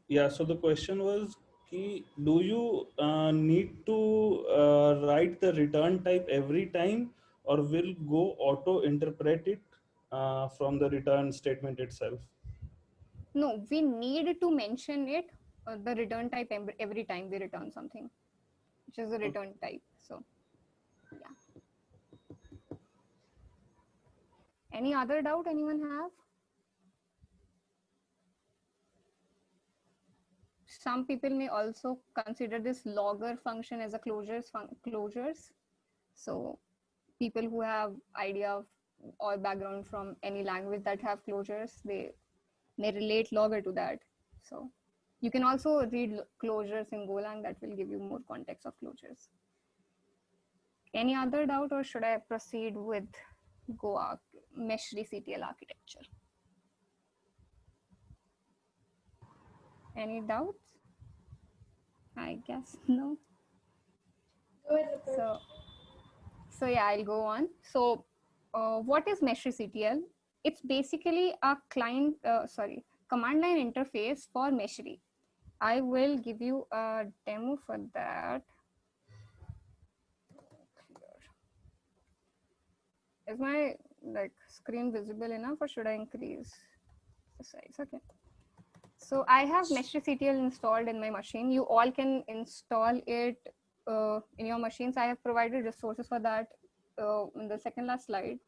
Yeah, so the question was, do you need to write the return type every time, or will Go auto interpret it from the return statement itself? No, we need to mention it, the return type every time we return something, which is the return type. So yeah. Any other doubt anyone have? Some people may also consider this logger function as a closures. So people who have idea of or background from any language that have closures, they may relate logger to that. So you can also read closures in Golang that will give you more context of closures. Any other doubt, or should I proceed with Meshery CTL architecture? Any doubts? I guess no. So yeah, I'll go on. So what is Meshery CTL? It's basically a command line interface for Meshery. I will give you a demo for that. Is my screen visible enough, or should I increase the size? Okay. So I have Meshery CTL installed in my machine. You all can install it in your machines. I have provided resources for that in the second last slide.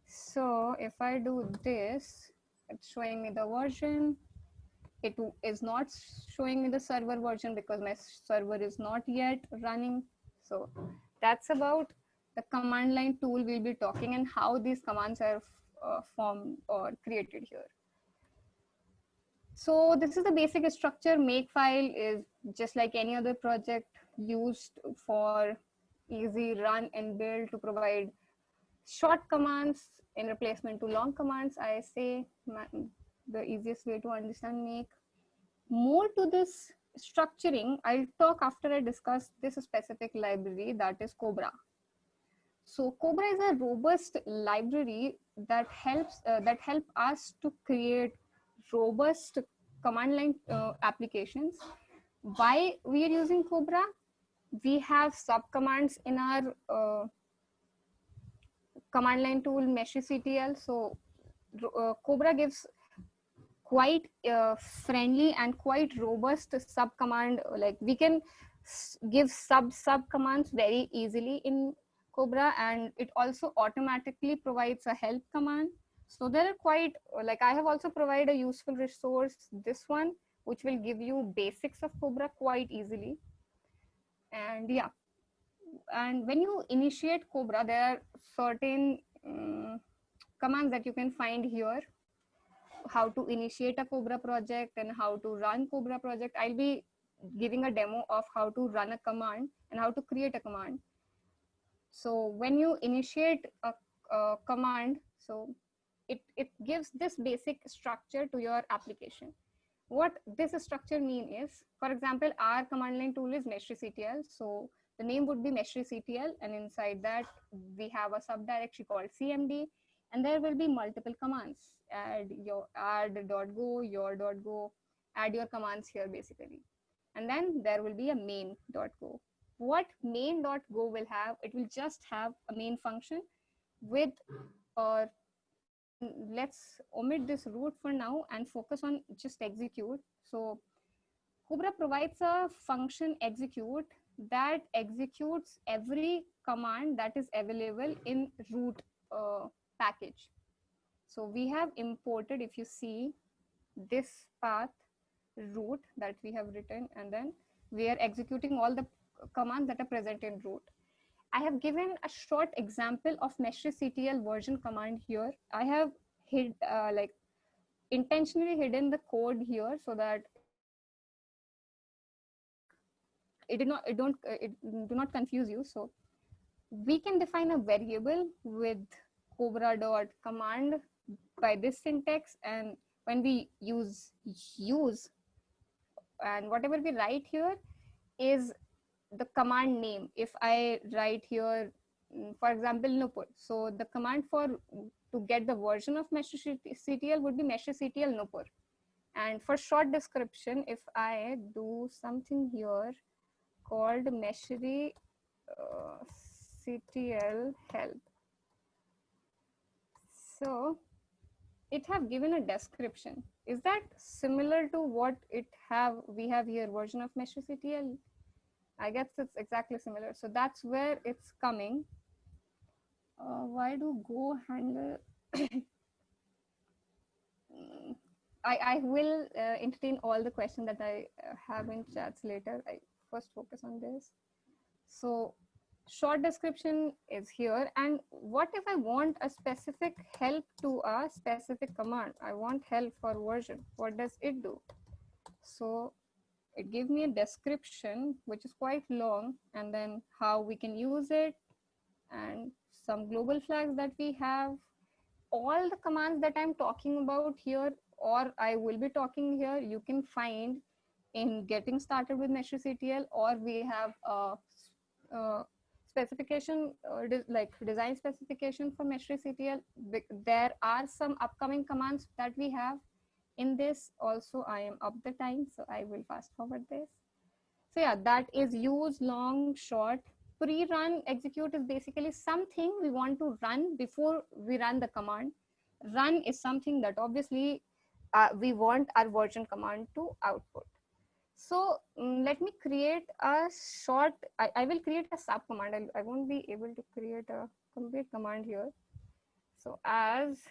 So if I do this, it's showing me the version. It is not showing me the server version because my server is not yet running. So that's about the command line tool we'll be talking and how these commands are formed or created here. So this is the basic structure. Makefile is just like any other project used for easy run and build to provide short commands in replacement to long commands. I say the easiest way to understand make. More to this structuring, I'll talk after I discuss this specific library, that is Cobra. So Cobra is a robust library that help us to create robust command line applications. Why we are using Cobra? We have subcommands in our command line tool Meshery CTL. So Cobra gives quite friendly and quite robust subcommand. Like we can give subcommands very easily in Cobra, and it also automatically provides a help command. So there are quite I have also provided a useful resource, this one, which will give you basics of Cobra quite easily. And yeah, and when you initiate Cobra, there are certain commands that you can find here. How to initiate a Cobra project and how to run Cobra project. I'll be giving a demo of how to run a command and how to create a command. So when you initiate a command, so it gives this basic structure to your application. What this structure mean is, for example, our command line tool is Meshery CTL. So the name would be Meshery CTL, and inside that we have a subdirectory called CMD, and there will be multiple commands. Add.go, your.go, add your commands here basically. And then there will be a main.go. What main.go will have, it will just have a main function with let's omit this root for now and focus on just execute. So Cobra provides a function execute that executes every command that is available in root package. So we have imported, if you see this path root that we have written, and then we are executing all the commands that are present in root. I have given a short example of mesheryctl version command here. I have like intentionally hidden the code here so that it do not confuse you. So we can define a variable with cobra dot command by this syntax, and when we use and whatever we write here is the command name. If I write here, for example, Nupur, so the command for to get the version of mesheryctl would be mesheryctl Nupur. And for short description, if I do something here called mesheryctl help, so it have given a description. Is that similar to what we have here, version of mesheryctl? I guess it's exactly similar. So that's where it's coming. Why do Go handle? I will entertain all the questions that I have in chats later. I first focus on this. So short description is here. And what if I want a specific help to a specific command? I want help for version. What does it do? So it gives me a description, which is quite long, and then how we can use it, and some global flags that we have. All the commands that I'm talking about here, or I will be talking here, you can find in getting started with mesheryctl, or we have a specification, like design specification for mesheryctl. There are some upcoming commands that we have in this. Also, I am up the time, so I will fast forward this. So yeah, that is use, long, short. Pre-run execute is basically something we want to run before we run the command. Run is something that obviously we want our version command to output. So let me create a short, I will create a sub command. I won't be able to create a complete command here. So as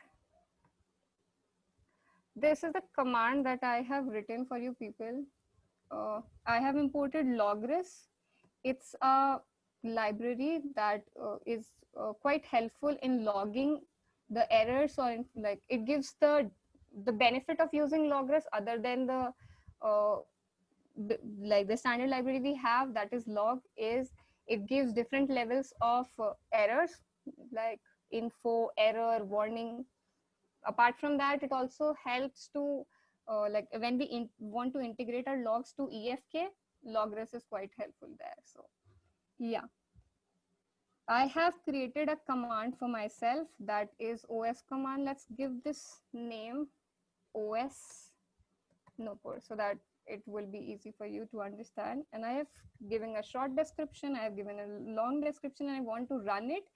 this is the command that I have written for you people. I have imported logres. It's a library that is quite helpful in logging the errors, or like it gives the benefit of using logres other than the like the standard library we have, that is log, is it gives different levels of errors like info, error, warning. Apart from that, it also helps to like when we want to integrate our logs to EFK, logres is quite helpful there. So yeah, I have created a command for myself that is OS command. Let's give this name OS Nopur so that it will be easy for you to understand. And I have given a short description, I have given a long description, and I want to run it.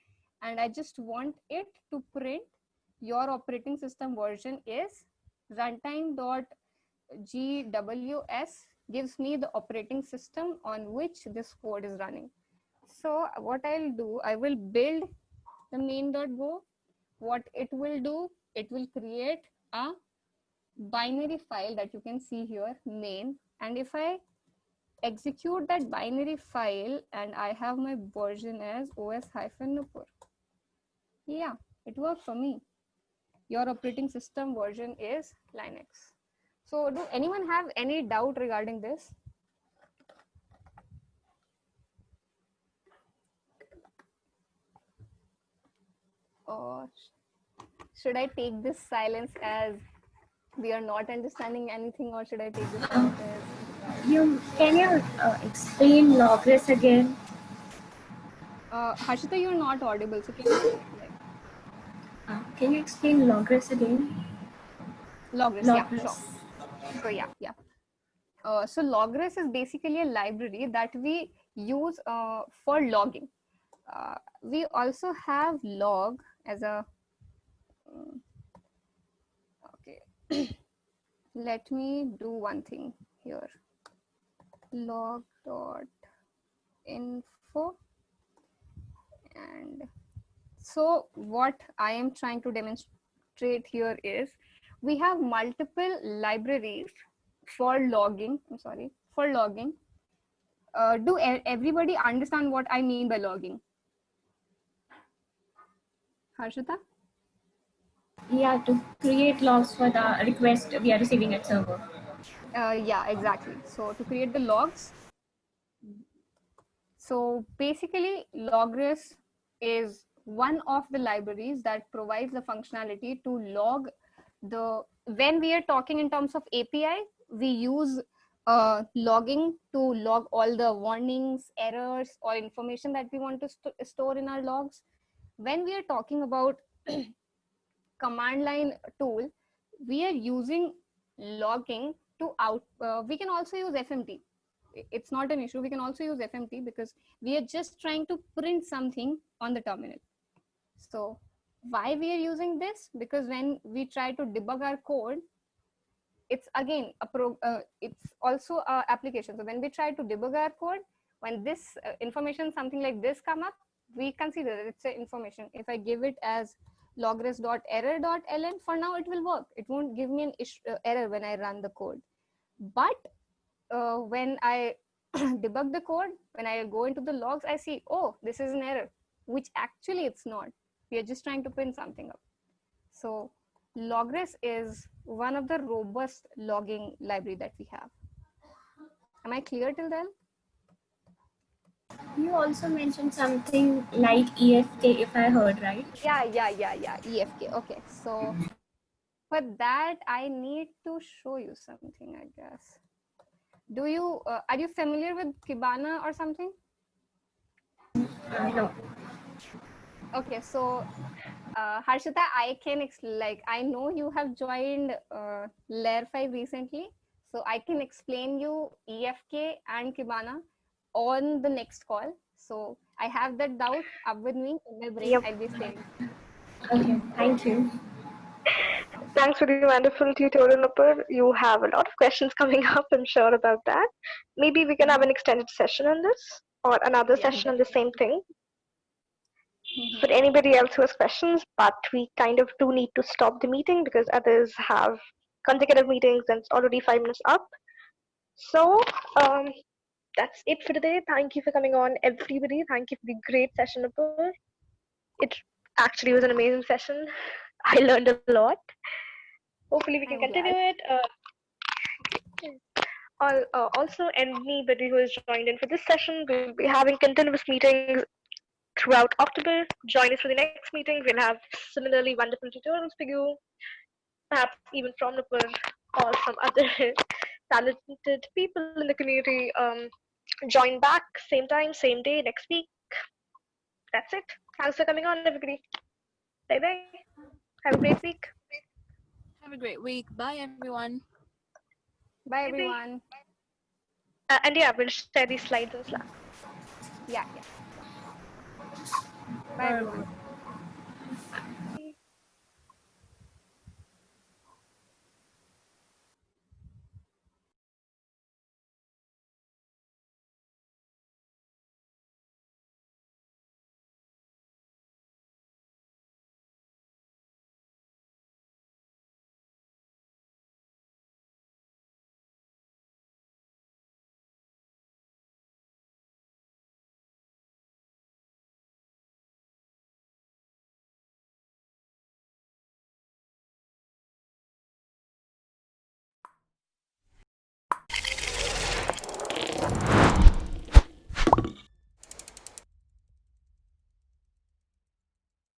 And I just want it to print your operating system version is runtime.gws gives me the operating system on which this code is running. So what I'll do, I will build the main.go. What it will do, it will create a binary file that you can see here, main. And if I execute that binary file and I have my version as os-nupur, yeah, it worked for me. Your operating system version is Linux. So do anyone have any doubt regarding this? Or should I take this silence as we are not understanding anything, or should I take this silence as Can you explain logres again? Harshita, you're not audible, so can you Can you explain logres again? Logres, yeah, sure. So yeah. So logres is basically a library that we use for logging. We also have log as a okay. Let me do one thing here. Log dot info. And so what I am trying to demonstrate here is we have multiple libraries for logging. I'm sorry, for logging. Do everybody understand what I mean by logging? Harshita? Yeah, to create logs for the request we are receiving at server. Yeah, exactly. So to create the logs, so basically Logres is one of the libraries that provides the functionality to log the, when we are talking in terms of API, we use logging to log all the warnings, errors, or information that we want to store in our logs. When we are talking about command line tool, we are using logging to we can also use FMT. It's not an issue. We can also use FMT because we are just trying to print something on the terminal. So why we are using this? Because when we try to debug our code, it's again it's also a application. So when we try to debug our code, when this information, something like this come up, we consider it's a information. If I give it as logres.error.ln, for now it will work. It won't give me an error when I run the code. But when I debug the code, when I go into the logs, I see, oh, this is an error, which actually it's not. We are just trying to print something up. So Logres is one of the robust logging library that we have. Am I clear till then? You also mentioned something like EFK, if I heard right. Yeah, EFK. Okay, so for that, I need to show you something, I guess. Do you, are you familiar with Kibana or something? No. Okay, so Harshita, I can I know you have joined Layer5 recently, so I can explain you EFK and Kibana on the next call. So I have that doubt up with me in my brain. Yep. I'll be saying. Okay, thank you. Thanks for the wonderful tutorial, Nupur. You have a lot of questions coming up, I'm sure about that. Maybe we can have an extended session on this or another session on the same thing. For anybody else who has questions, but we kind of do need to stop the meeting because others have consecutive meetings and it's already 5 minutes up. So that's it for today. Thank you for coming on, everybody. Thank you for the great session, Nupur. It actually was an amazing session. I learned a lot. Hopefully we can continue it. Also, anybody who has joined in for this session, we'll be having continuous meetings throughout October. Join us for the next meeting. We'll have similarly wonderful tutorials for you, perhaps even from Nupur or from other talented people in the community. Join back, same time, same day, next week. That's it. Thanks for coming on, everybody. Bye-bye. Have a great week. Have a great week. Bye, everyone. Bye, everyone. And yeah, we'll share these slides in Slack. Yeah. Bye, everyone.